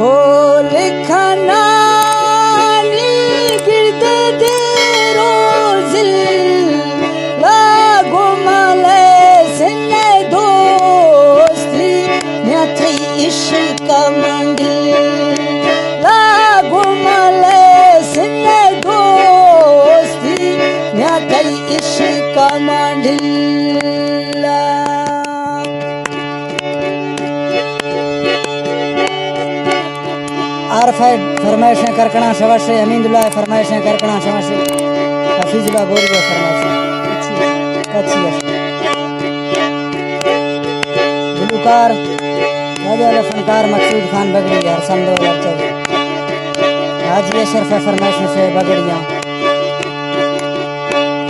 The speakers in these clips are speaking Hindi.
हो लिखना गिरद दे रोजिल लागो मले सिने दोस्ती न्या थई इश्क मंडिल लागो मले सिने दोस्ती न्या थई इश्क मंडिल आरफाइड फरमाइशें करकना शवाशे अमीनुल्लाह फरमाइशें करकना शवाशे हफीजुल्लाह गोरिया फरमाइशें कच्ची गुलकार राजा फनकार मकसूद खान बगड़ी यार सन 2024 हाजी अशरफ फरमाइशें से बगड़ियां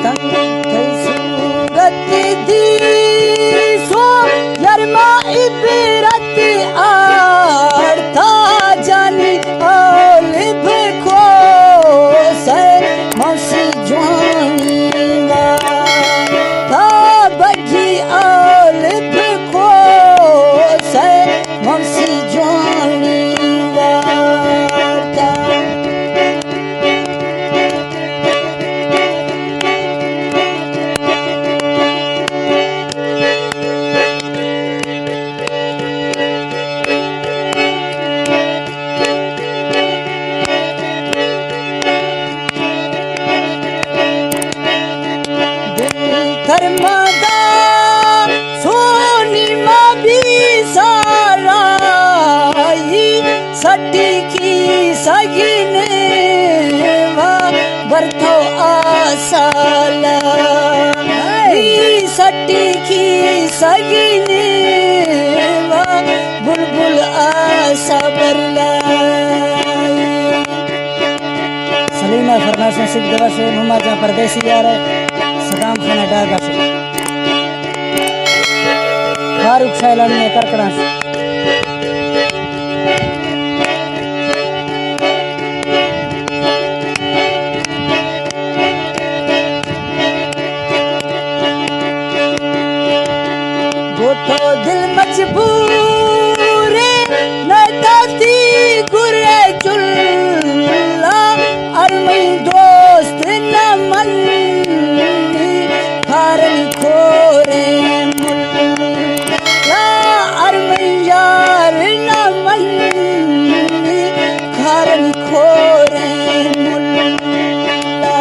तंग थई सूरत दी सो यरमा इबरत आरता जानी ओलिव को से मौसी जानी ता बगी ओलिव को से मौसी जानी धर्मदा सोनी माबी साराई सटी की सगिने वा बरथो आसाला सटी की सगिने वा बुलबुल आसा बरला सलीमा फरमाइशें सिद्ध दवा से मोहम्मद जहाँ परदेसी यार सदाम खाना डागा से फारूक शैलानी ने करकड़ा से वो तो दिल मजबूर न दाती गुरे चुल्ला अरमई दोस्त न मन खारन खोरे मुल्ला अरमई यार न मन खारन खोरे मुल्ला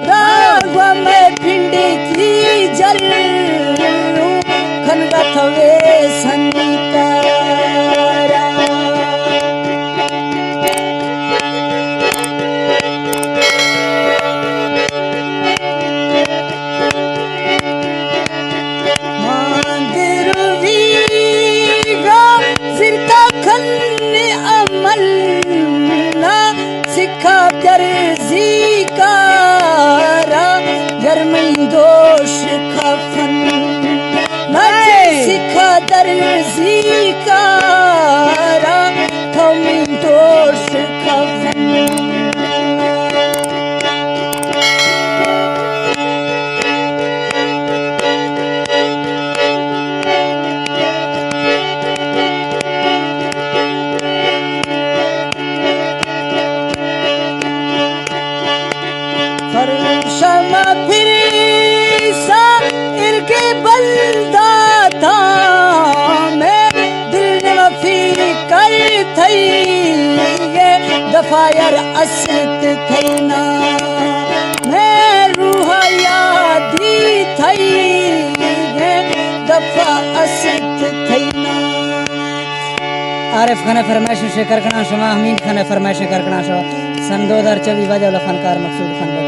रागवा में भिंडी की जल खनगा थवे सनिकारा मंदिर वीगा सिरता खन्ने अमल ना सिखा दर्जी कारा गर्मी दोष खफन नचे सिखा दर्जी कारा थमी दोष खफन शमा फिर सा इरके बंदा था मैं दिल ने वफी कर थई ये दफायर असत थई ना मैं रूह यादी थई ये दफा असत थई ना आरिफ खान फरमाइश से करकना शमा हमीद खान फरमाइश करकना शमा सन 2024 वाजा फनकार मकसूद खान